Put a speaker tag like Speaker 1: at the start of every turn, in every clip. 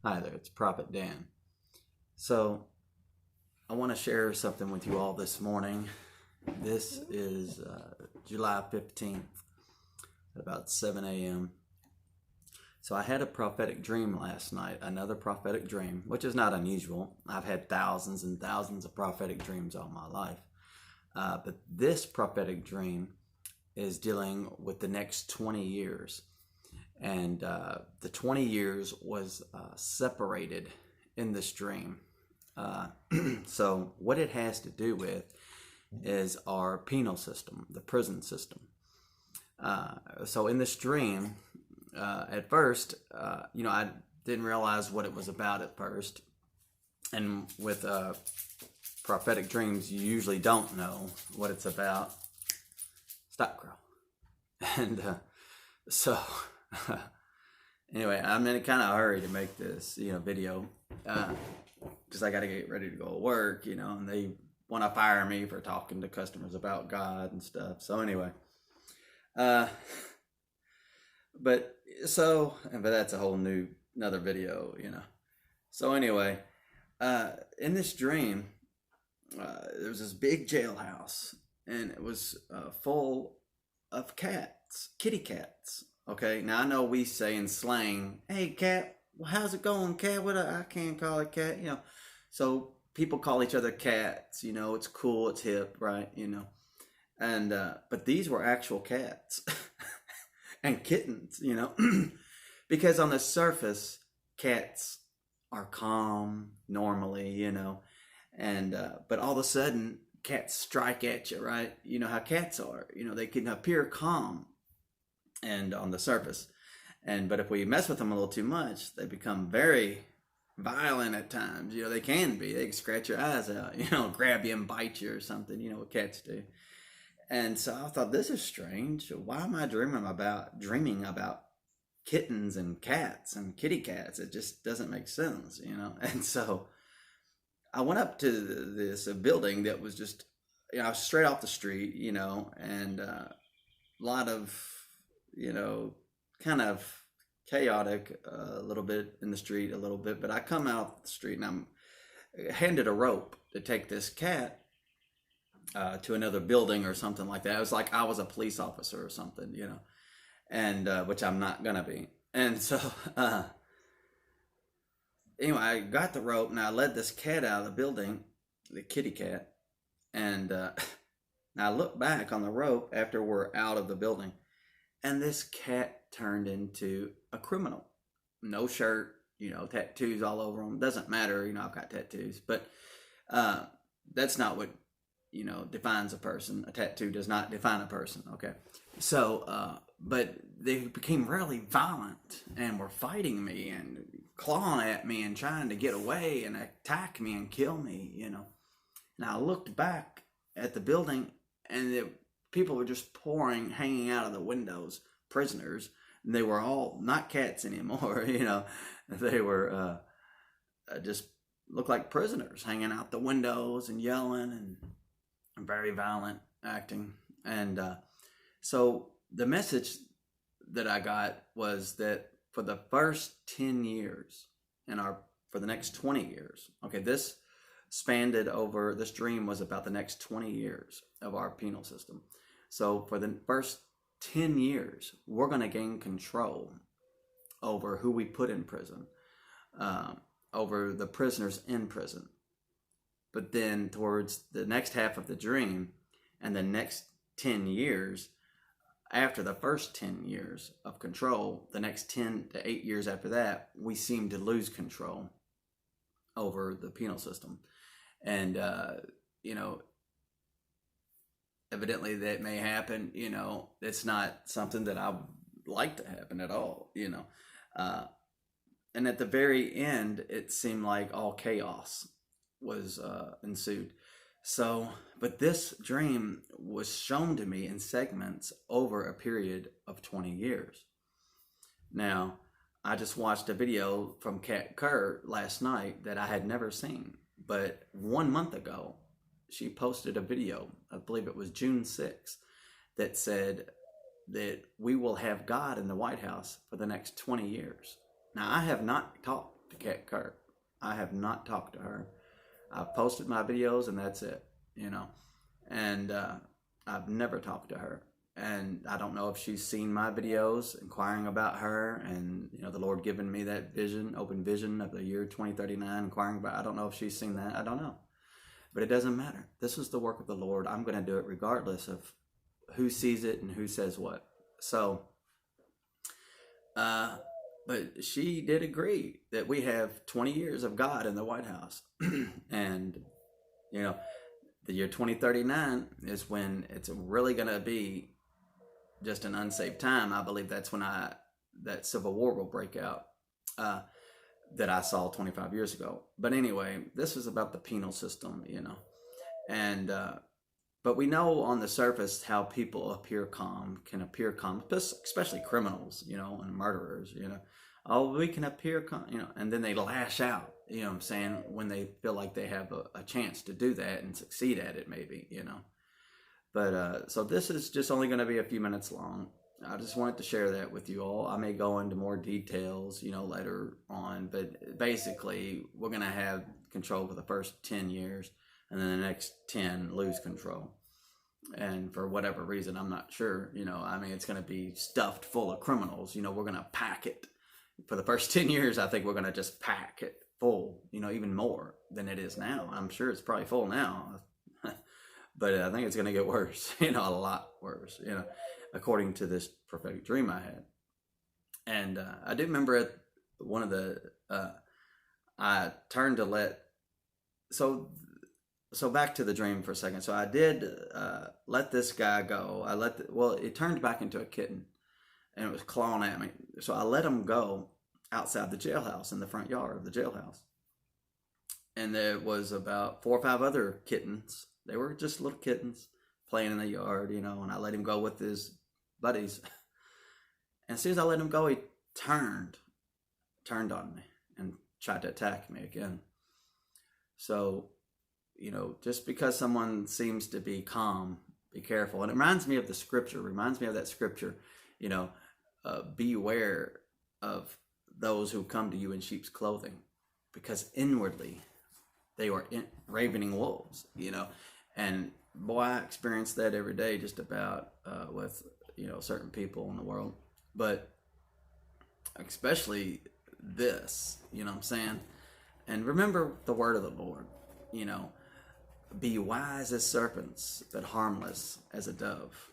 Speaker 1: Hi there, it's Prophet Dan. So, I want to share something with you all this morning. This is July 15th at about 7 a.m. So, I had a prophetic dream last night, another prophetic dream, which is not unusual. I've had thousands and thousands of prophetic dreams all my life. But this prophetic dream is dealing with the next 20 years. And the 20 years was separated in this dream. So what it has to do with is our penal system, the prison system. So in this dream, at first, I didn't realize what it was about at first. And with prophetic dreams, you usually don't know what it's about. Stop, girl. And so... anyway, I'm in a kind of hurry to make this, video, because I got to get ready to go to work, and they want to fire me for talking to customers about God and stuff. So anyway, but that's a whole another video, So anyway, in this dream, there was this big jailhouse, and it was full of cats, kitty cats. Okay, now I know we say in slang, "Hey, cat, well, how's it going, cat?" I can't call it cat, So people call each other cats, it's cool, it's hip, right? And but these were actual cats and kittens, because on the surface, cats are calm normally, and but all of a sudden, cats strike at you, right? You know how cats are, they can appear calm and on the surface, but if we mess with them a little too much, they become very violent at times. They can scratch your eyes out, grab you and bite you or something, what cats do. And so I thought, this is strange. Why am I dreaming about kittens and cats and kitty cats? It just doesn't make sense, And so I went up to this building that was just straight off the street, and a lot of kind of chaotic, a little bit in the street, a little bit. But I come out the street and I'm handed a rope to take this cat to another building or something like that. It was like I was a police officer or something, and which I'm not gonna be. And so anyway, I got the rope and I led this cat out of the building, the kitty cat, and I look back on the rope after we're out of the building. And this cat turned into a criminal. No shirt, tattoos all over him. Doesn't matter, I've got tattoos. But that's not what, defines a person. A tattoo does not define a person, okay? So, but they became really violent and were fighting me and clawing at me and trying to get away and attack me and kill me, And I looked back at the building and people were just hanging out of the windows, prisoners. And they were all not cats anymore, They were just looked like prisoners hanging out the windows and yelling and very violent acting. And so the message that I got was that for the first 10 years for the next 20 years, okay, this dream was about the next 20 years of our penal system. So for the first 10 years, we're going to gain control over who we put in prison, over the prisoners in prison. But then towards the next half of the dream and the next 10 years, after the first 10 years of control, the next 10 to 8 years after that, we seem to lose control over the penal system. And, evidently that may happen, it's not something that I would like to happen at all, and at the very end, it seemed like all chaos was ensued. So, but this dream was shown to me in segments over a period of 20 years. Now, I just watched a video from Kat Kerr last night that I had never seen, but 1 month ago, she posted a video, I believe it was June 6th, that said that we will have God in the White House for the next 20 years. Now, I have not to Kat Kirk. I have not talked to her. I've posted my videos and that's it, you know. And I've never talked to her. And I don't know if she's seen my videos inquiring about her, and you know, the Lord giving me that vision, open vision of the year 2039, inquiring about. I don't know if she's seen that. I don't know, but it doesn't matter. This is the work of the Lord. I'm going to do it regardless of who sees it and who says what. So, but she did agree that we have 20 years of God in the White House, and you know, the year 2039 is when it's really going to be just an unsafe time. I believe that's when that civil war will break out, that I saw 25 years ago. But anyway, this is about the penal system, you know, and but we know on the surface how people can appear calm, especially criminals, you know, and murderers, you know. Oh, we can appear calm, you know, and then they lash out, you know what I'm saying, when they feel like they have a chance to do that and succeed at it, maybe, you know. But so this is just only going to be a few minutes long. I just wanted to share that with you all. I may go into more details, you know, later on, but basically we're going to have control for the first 10 years, and then the next 10 lose control. And for whatever reason, I'm not sure, you know, I mean, it's going to be stuffed full of criminals. You know, we're going to pack it. For the first 10 years, I think we're going to just pack it full, you know, even more than it is now. I'm sure it's probably full now. But I think it's going to get worse, you know, a lot worse, you know, according to this prophetic dream I had. And I do remember at one of the, I turned to so back to the dream for a second. So I did let this guy go. It turned back into a kitten, and it was clawing at me. So I let him go outside the jailhouse, in the front yard of the jailhouse. And there was about 4 or 5 other kittens. They were just little kittens playing in the yard, you know, and I let him go with his buddies. And as soon as I let him go, he turned on me and tried to attack me again. So, you know, just because someone seems to be calm, be careful. And it reminds me of that scripture, you know, beware of those who come to you in sheep's clothing, because inwardly they are ravening wolves, you know. And boy, I experience that every day, just about with, you know, certain people in the world, but especially this, you know what I'm saying? And remember the word of the Lord, you know, be wise as serpents, but harmless as a dove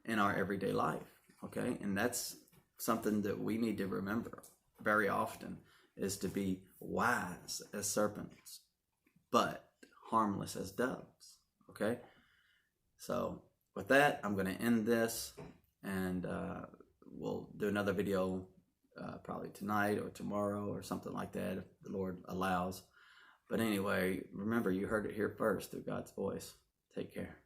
Speaker 1: in our everyday life, okay? And that's something that we need to remember very often, is to be wise as serpents, but harmless as doves. Okay, so with that, I'm going to end this, and we'll do another video probably tonight or tomorrow or something like that, if the Lord allows. But anyway, remember, you heard it here first through God's voice. Take care.